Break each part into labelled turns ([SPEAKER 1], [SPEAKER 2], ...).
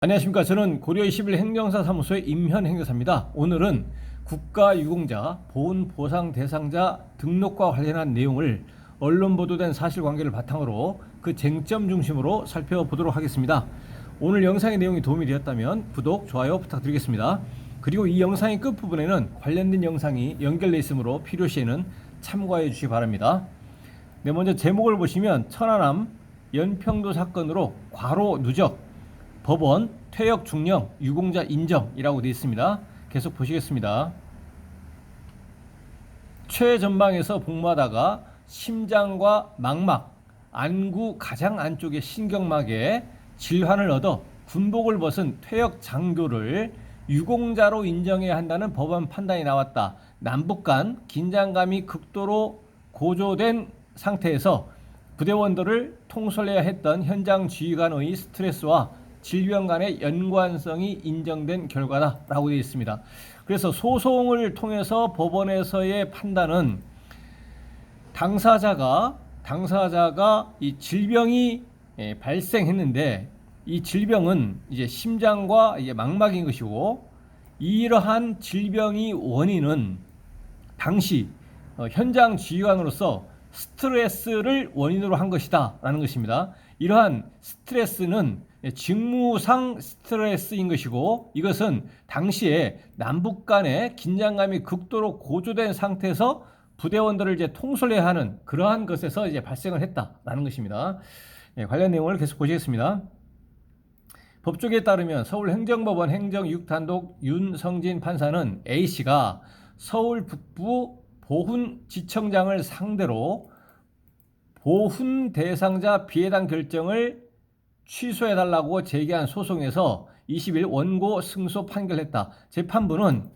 [SPEAKER 1] 안녕하십니까. 저는 고려21 행정사 사무소의 임현 행정사입니다. 오늘은 국가유공자 보훈보상 대상자 등록과 관련한 내용을 언론 보도된 사실관계를 바탕으로 그 쟁점 중심으로 살펴보도록 하겠습니다. 오늘 영상의 내용이 도움이 되었다면 구독, 좋아요 부탁드리겠습니다. 그리고 이 영상의 끝부분에는 관련된 영상이 연결되어 있으므로 필요시에는 참고해 주시기 바랍니다. 네, 먼저 제목을 보시면 천안함 연평도 사건으로 과로 누적 법원 퇴역 중령 유공자 인정이라고 되어 있습니다. 계속 보시겠습니다. 최전방에서 복무하다가 심장과 망막, 안구 가장 안쪽의 신경막에 질환을 얻어 군복을 벗은 퇴역 장교를 유공자로 인정해야 한다는 법원 판단이 나왔다. 남북 간 긴장감이 극도로 고조된 상태에서 부대원들을 통솔해야 했던 현장 지휘관의 스트레스와 질병 간의 연관성이 인정된 결과다라고 되어 있습니다. 그래서 소송을 통해서 법원에서의 판단은 당사자가 이 질병이 발생했는데 이 질병은 이제 심장과 이제 망막인 것이고, 이러한 질병이 원인은 당시 현장 지휘관으로서 스트레스를 원인으로 한 것이다라는 것입니다. 이러한 스트레스는 직무상 스트레스인 것이고, 이것은 당시에 남북 간의 긴장감이 극도로 고조된 상태에서 부대원들을 이제 통솔해야 하는 그러한 것에서 이제 발생을 했다라는 것입니다. 관련 내용을 계속 보시겠습니다. 법조계에 따르면 서울행정법원 행정 6단독 윤성진 판사는 A씨가 서울 북부 보훈지청장을 상대로 보훈 대상자 비해당 결정을 취소해달라고 제기한 소송에서 20일 원고 승소 판결했다. 재판부는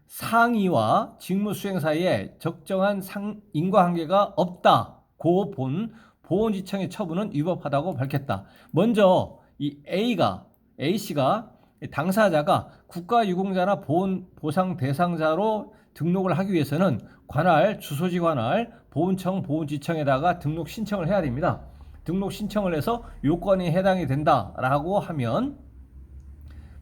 [SPEAKER 1] 상의와 직무 수행 사이에 적정한 인과관계가 없다고 본 보훈지청의 처분은 위법하다고 밝혔다. 먼저 이 A씨가 당사자가 국가유공자나 보훈보상 대상자로 등록을 하기 위해서는 관할, 주소지 관할, 보훈청, 보훈지청에다가 등록 신청을 해야 됩니다. 등록 신청을 해서 요건이 해당이 된다라고 하면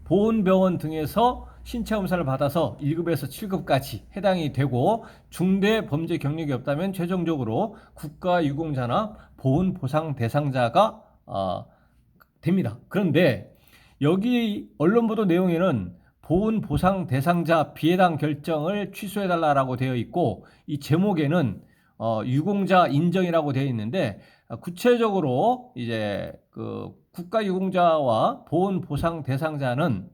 [SPEAKER 1] 보훈병원 등에서 신체 검사를 받아서 1급에서 7급까지 해당이 되고, 중대 범죄 경력이 없다면 최종적으로 국가유공자나 보훈보상 대상자가 됩니다. 그런데 여기 언론 보도 내용에는 보훈보상 대상자 비해당 결정을 취소해달라고 되어 있고, 이 제목에는 유공자 인정이라고 되어 있는데, 구체적으로 이제 그 국가유공자와 보훈보상 대상자는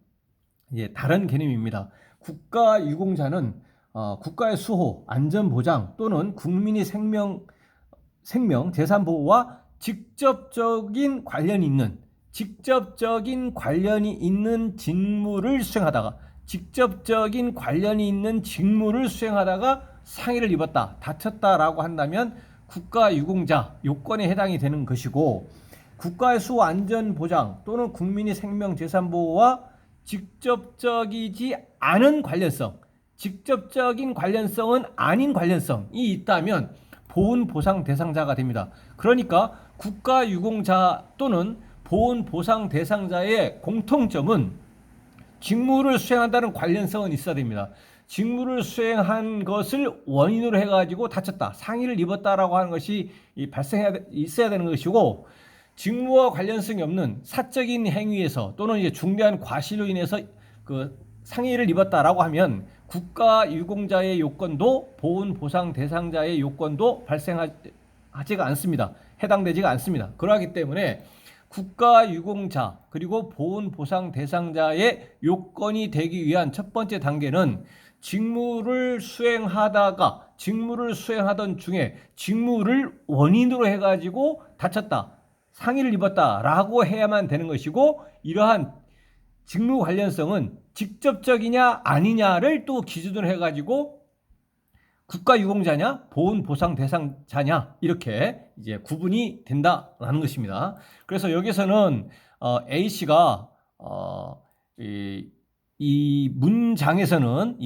[SPEAKER 1] 이제 다른 개념입니다. 국가유공자는 국가의 수호, 안전보장 또는 국민의 생명, 재산 보호와 직접적인 관련이 있는 직무를 수행하다가 상해를 입었다, 다쳤다라고 한다면 국가유공자 요건에 해당이 되는 것이고, 국가의 수호 안전보장 또는 국민의 생명 재산 보호와 직접적인 관련성은 아닌 관련성이 있다면 보훈보상 대상자가 됩니다. 그러니까 국가유공자 또는 보훈보상 대상자의 공통점은 직무를 수행한다는 관련성은 있어야 됩니다. 직무를 수행한 것을 원인으로 해가지고 다쳤다, 상해를 입었다라고 하는 것이 있어야 되는 것이고, 직무와 관련성이 없는 사적인 행위에서 또는 이제 중대한 과실로 인해서 그 상해를 입었다라고 하면 국가유공자의 요건도 보훈보상 대상자의 요건도 발생하지가 않습니다. 해당되지가 않습니다. 그러하기 때문에 국가유공자 그리고 보훈보상 대상자의 요건이 되기 위한 첫 번째 단계는 직무를 수행하던 중에 직무를 원인으로 해가지고 다쳤다, 상해를 입었다라고 해야만 되는 것이고, 이러한 직무 관련성은 직접적이냐 아니냐를 또 기준으로 해가지고 국가유공자냐 보훈보상 대상자냐 이렇게 이제 구분이 된다라는 것입니다. 그래서 여기서는 A씨가 이 문장에서는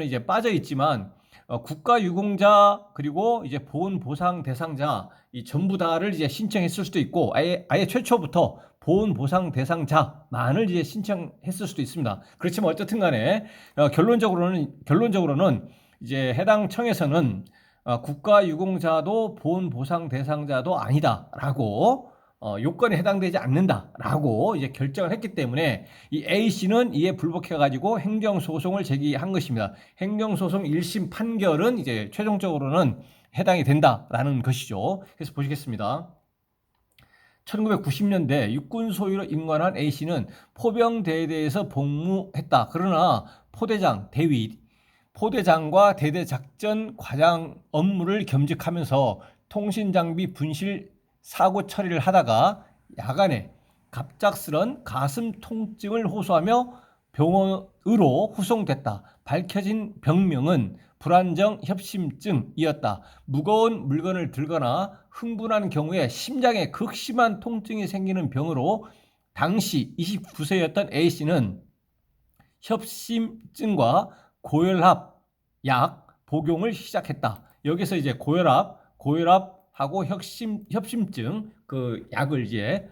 [SPEAKER 1] 이제 빠져 있지만 국가유공자 그리고 이제 보훈보상 대상자 이 전부 다를 이제 신청했을 수도 있고, 아예 최초부터 보훈 보상 대상자만을 이제 신청했을 수도 있습니다. 그렇지만 어쨌든 간에 결론적으로는 이제 해당 청에서는 국가유공자도 보훈 보상 대상자도 아니다라고 요건에 해당되지 않는다라고 이제 결정을 했기 때문에 이 A 씨는 이에 불복해가지고 행정소송을 제기한 것입니다. 행정소송 1심 판결은 이제 최종적으로는 해당이 된다라는 것이죠. 그래서 보시겠습니다. 1990년대 육군 소유로 임관한 A 씨는 포병대대에서 복무했다. 그러나 포대장, 대위, 포대장과 대대작전 과장 업무를 겸직하면서 통신장비 분실 사고 처리를 하다가 야간에 갑작스런 가슴 통증을 호소하며 병원으로 후송됐다. 밝혀진 병명은 불안정 협심증이었다. 무거운 물건을 들거나 흥분한 경우에 심장에 극심한 통증이 생기는 병으로 당시 29세였던 A씨는 협심증과 고혈압 약 복용을 시작했다. 여기서 이제 고혈압하고 협심증 그 약을 이제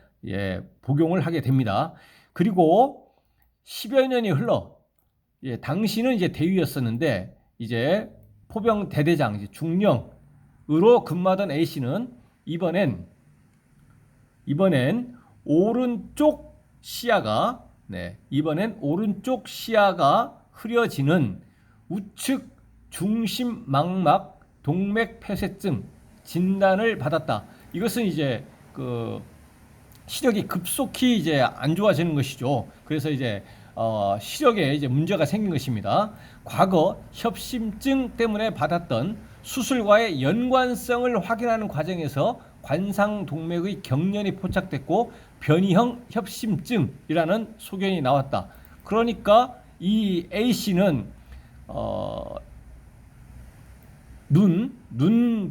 [SPEAKER 1] 복용을 하게 됩니다. 그리고 10여 년이 흘러 당시는 이제 대위였었는데 이제 포병 대대장 이제 중령으로 근무하던 A 씨는 이번엔 오른쪽 시야가 흐려지는 우측 중심망막 동맥 폐쇄증 진단을 받았다. 이것은 이제 그 시력이 급속히 이제 안 좋아지는 것이죠. 그래서 이제 시력에 이제 문제가 생긴 것입니다. 과거 협심증 때문에 받았던 수술과의 연관성을 확인하는 과정에서 관상동맥의 경련이 포착됐고 변이형 협심증이라는 소견이 나왔다. 그러니까 이 A 씨는 눈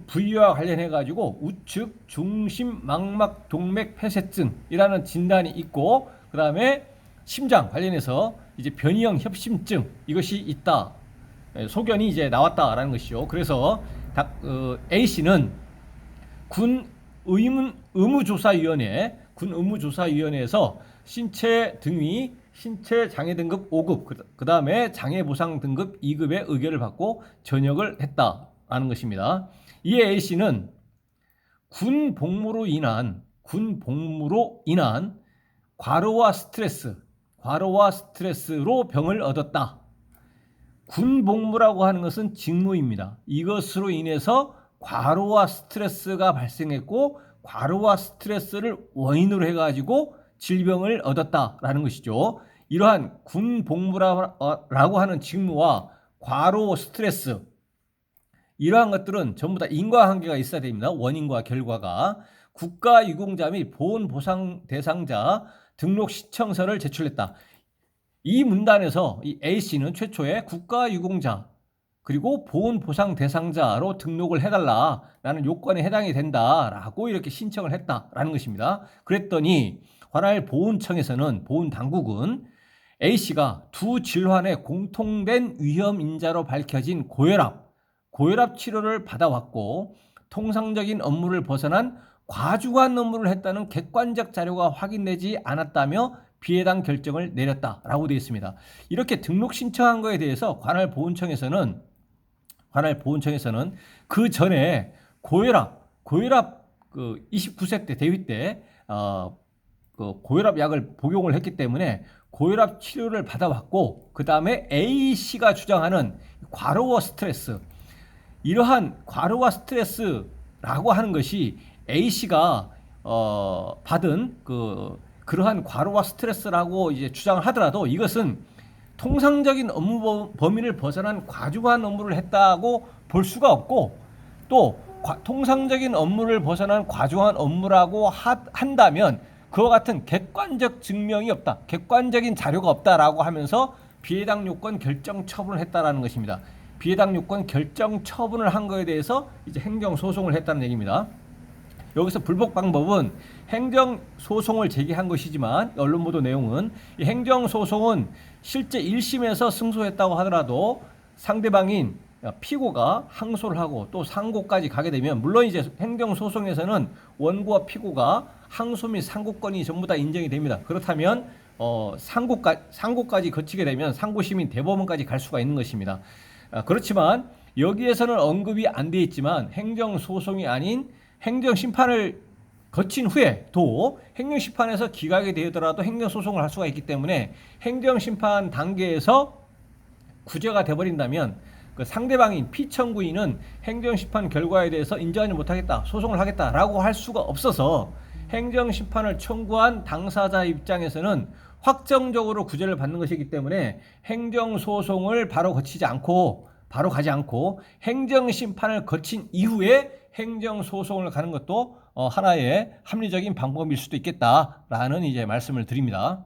[SPEAKER 1] 부위와 관련해 가지고 우측 중심 망막 동맥 폐쇄증이라는 진단이 있고 그다음에 심장 관련해서 이제 변이형 협심증 이것이 있다. 소견이 이제 나왔다라는 것이죠. 그래서 A 씨는 군 의무조사위원회에서 신체 등위 신체 장애 등급 5급 그 다음에 장애 보상 등급 2급의 의결을 받고 전역을 했다라는 것입니다. 이에 A 씨는 군 복무로 인한 과로와 스트레스로 병을 얻었다. 군 복무라고 하는 것은 직무입니다. 이것으로 인해서 과로와 스트레스가 발생했고 과로와 스트레스를 원인으로 해가지고 질병을 얻었다라는 것이죠. 이러한 군 복무라고 하는 직무와 과로, 스트레스 이러한 것들은 전부 다 인과관계가 있어야 됩니다. 원인과 결과가. 국가유공자 및 보훈보상 대상자 등록 신청서를 제출했다. 이 문단에서 이 A씨는 최초에 국가유공자 그리고 보훈보상 대상자로 등록을 해달라라는 요건에 해당이 된다라고 이렇게 신청을 했다라는 것입니다. 그랬더니 관할 보훈당국은 A씨가 두 질환의 공통된 위험인자로 밝혀진 고혈압 치료를 받아왔고 통상적인 업무를 벗어난 과중한 업무를 했다는 객관적 자료가 확인되지 않았다며 비해당 결정을 내렸다라고 되어 있습니다. 이렇게 등록 신청한 거에 대해서 관할 보훈청에서는 그 전에 고혈압 그 29세 때 대위 때 그 고혈압 약을 복용을 했기 때문에 고혈압 치료를 받아왔고 그 다음에 A 씨가 주장하는 과로와 스트레스 이러한 과로와 스트레스라고 하는 것이 A 씨가 받은 그러한 과로와 스트레스라고 이제 주장을 하더라도 이것은 통상적인 업무 범위를 벗어난 과중한 업무를 했다고 볼 수가 없고 또 통상적인 업무를 벗어난 과중한 업무라고 한다면 그와 같은 객관적 증명이 없다. 객관적인 자료가 없다라고 하면서 비해당 요건 결정 처분을 했다라는 것입니다. 비해당 요건 결정 처분을 한 거에 대해서 이제 행정 소송을 했다는 얘기입니다. 여기서 불복 방법은 행정 소송을 제기한 것이지만 언론 보도 내용은 이 행정 소송은 실제 1심에서 승소했다고 하더라도 상대방인 피고가 항소를 하고 또 상고까지 가게 되면 물론 이제 행정 소송에서는 원고와 피고가 항소 및 상고권이 전부 다 인정이 됩니다. 그렇다면 상고까지 거치게 되면 상고심인 대법원까지 갈 수가 있는 것입니다. 그렇지만 여기에서는 언급이 안 돼 있지만 행정소송이 아닌 행정심판을 거친 후에도 행정심판에서 기각이 되더라도 행정소송을 할 수가 있기 때문에 행정심판 단계에서 구제가 돼버린다면 그 상대방인 피청구인은 행정심판 결과에 대해서 인정하지 못하겠다, 소송을 하겠다라고 할 수가 없어서 행정심판을 청구한 당사자 입장에서는 확정적으로 구제를 받는 것이기 때문에 행정소송을 바로 가지 않고 행정심판을 거친 이후에 행정소송을 가는 것도 하나의 합리적인 방법일 수도 있겠다라는 이제 말씀을 드립니다.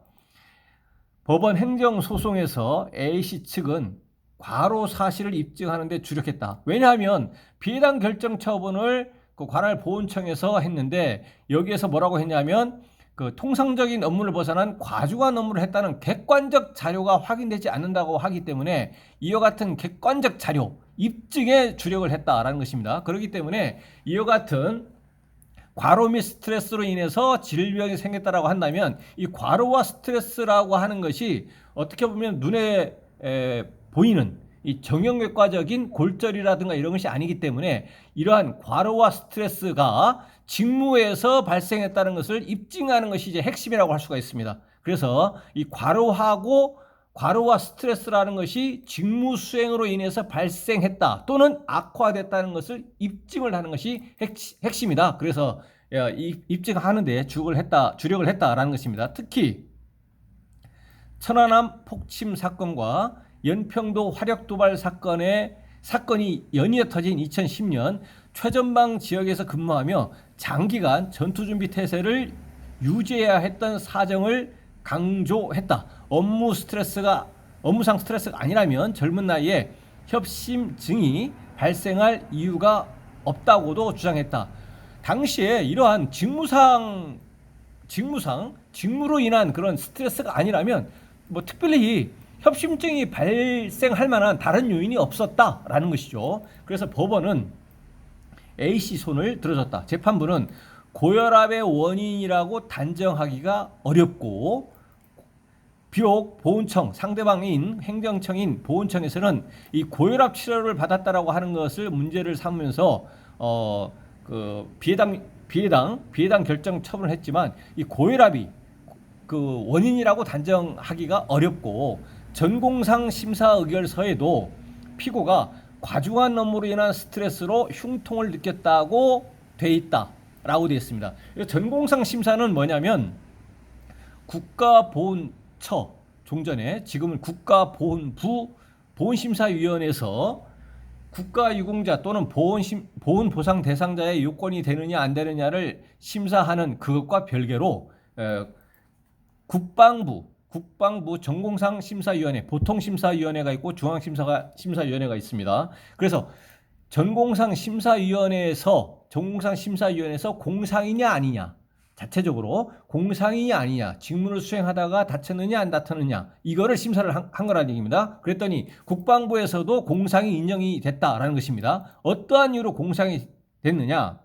[SPEAKER 1] 법원 행정소송에서 A씨 측은 과로 사실을 입증하는 데 주력했다. 왜냐하면 비해당 결정 처분을 그 관할 보훈청에서 했는데 여기에서 뭐라고 했냐면 그 통상적인 업무를 벗어난 과중한 업무를 했다는 객관적 자료가 확인되지 않는다고 하기 때문에 이와 같은 객관적 자료 입증에 주력을 했다라는 것입니다. 그렇기 때문에 이와 같은 과로 및 스트레스로 인해서 질병이 생겼다라고 한다면 이 과로와 스트레스라고 하는 것이 어떻게 보면 눈에 보이는 이 정형외과적인 골절이라든가 이런 것이 아니기 때문에 이러한 과로와 스트레스가 직무에서 발생했다는 것을 입증하는 것이 이제 핵심이라고 할 수가 있습니다. 그래서 이 과로와 스트레스라는 것이 직무 수행으로 인해서 발생했다 또는 악화됐다는 것을 입증을 하는 것이 핵심이다. 그래서 입증하는 데 주력을 했다라는 것입니다. 특히 천안함 폭침 사건과 연평도 화력 도발 사건이 연이어 터진 2010년 최전방 지역에서 근무하며 장기간 전투준비 태세를 유지해야 했던 사정을 강조했다. 업무상 스트레스가 아니라면 젊은 나이에 협심증이 발생할 이유가 없다고도 주장했다. 당시에 이러한 직무로 인한 그런 스트레스가 아니라면 뭐 특별히 협심증이 발생할 만한 다른 요인이 없었다라는 것이죠. 그래서 법원은 A씨 손을 들어줬다. 재판부는 고혈압의 원인이라고 단정하기가 어렵고 비록 보훈청 상대방인 행정청인 보훈청에서는 이 고혈압 치료를 받았다라고 하는 것을 문제를 삼으면서 그 비해당 결정 처분을 했지만 이 고혈압이 그 원인이라고 단정하기가 어렵고 전공상 심사 의결서에도 피고가 과중한 업무로 인한 스트레스로 흉통을 느꼈다고 돼 있다라고 되어 있습니다. 전공상 심사는 뭐냐면 국가보훈처 종전에 지금은 국가보훈부 보훈심사위원회에서 국가유공자 또는 보훈보상 대상자의 요건이 되느냐 안 되느냐를 심사하는 그것과 별개로 국방부 전공상 심사위원회, 보통심사위원회가 있고 중앙심사위원회가 있습니다. 그래서 전공상 심사위원회에서 공상이냐 아니냐, 자체적으로 공상이냐 아니냐, 직무를 수행하다가 다쳤느냐 안 다쳤느냐 이거를 심사를 한 거라는 얘기입니다. 그랬더니 국방부에서도 공상이 인정이 됐다라는 것입니다. 어떠한 이유로 공상이 됐느냐?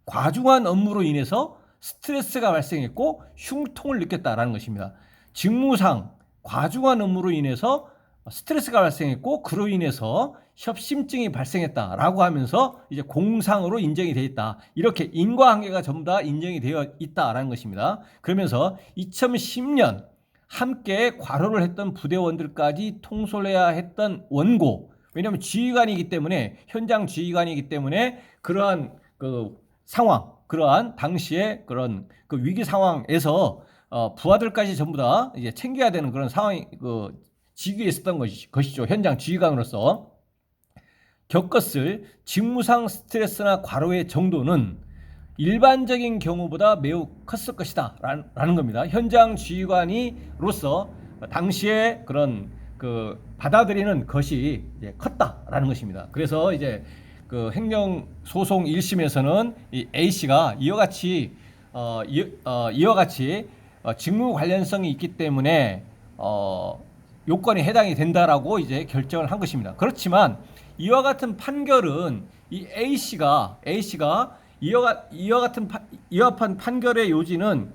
[SPEAKER 1] 과중한 업무로 인해서 스트레스가 발생했고 흉통을 느꼈다라는 것입니다. 직무상 과중한 업무로 인해서 스트레스가 발생했고 그로 인해서 협심증이 발생했다라고 하면서 이제 공상으로 인정이 되어 있다. 이렇게 인과관계가 전부 다 인정이 되어 있다라는 것입니다. 그러면서 2010년 함께 과로를 했던 부대원들까지 통솔해야 했던 원고, 왜냐하면 지휘관이기 때문에 현장 지휘관이기 때문에 그러한 그 상황, 그러한 당시에 그런 그 위기 상황에서 부하들까지 전부 다 이제 챙겨야 되는 그런 상황이 그 지휘에 있었던 것이죠. 현장 지휘관으로서 겪었을 직무상 스트레스나 과로의 정도는 일반적인 경우보다 매우 컸을 것이다 라는 겁니다. 현장 지휘관이로서 당시에 그런 그 받아들이는 것이 이제 컸다라는 것입니다. 그래서 이제 그 행정소송 1심에서는 이 A씨가 이와 같이 직무 관련성이 있기 때문에 요건에 해당이 된다라고 이제 결정을 한 것입니다. 그렇지만 이와 같은 판결은 이 A씨가 이와 같은 판결의 요지는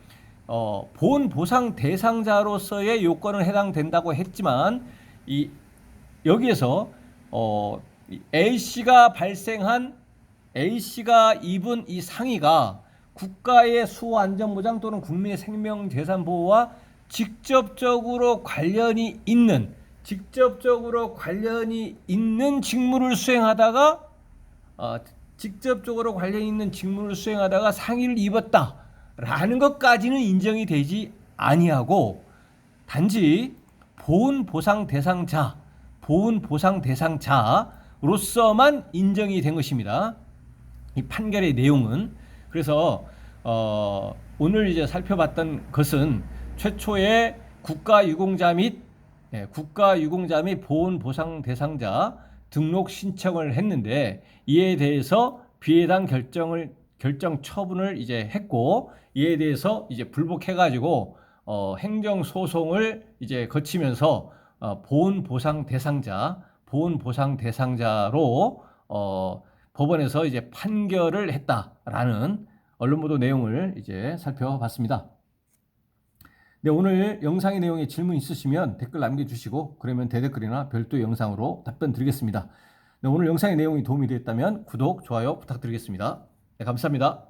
[SPEAKER 1] 보훈 보상 대상자로서의 요건은 해당된다고 했지만 여기에서 A 씨가 입은 이 상의가 국가의 수호 안전보장 또는 국민의 생명 재산 보호와 직접적으로 관련이 있는 직접적으로 관련 있는 직무를 수행하다가 상의를 입었다라는 것까지는 인정이 되지 아니하고 단지 보훈 보상 대상자로서만 인정이 된 것입니다. 이 판결의 내용은. 그래서 오늘 이제 살펴봤던 것은 최초의 국가유공자 및 보훈 보상 대상자 등록 신청을 했는데 이에 대해서 비해당 결정 처분을 이제 했고 이에 대해서 이제 불복해가지고 행정 소송을 이제 거치면서 보훈 보상 대상자로 법원에서 이제 판결을 했다라는 언론 보도 내용을 이제 살펴봤습니다. 네, 오늘 영상의 내용에 질문 있으시면 댓글 남겨주시고 그러면 대댓글이나 별도 영상으로 답변 드리겠습니다. 네, 오늘 영상의 내용이 도움이 되었다면 구독, 좋아요 부탁드리겠습니다. 네, 감사합니다.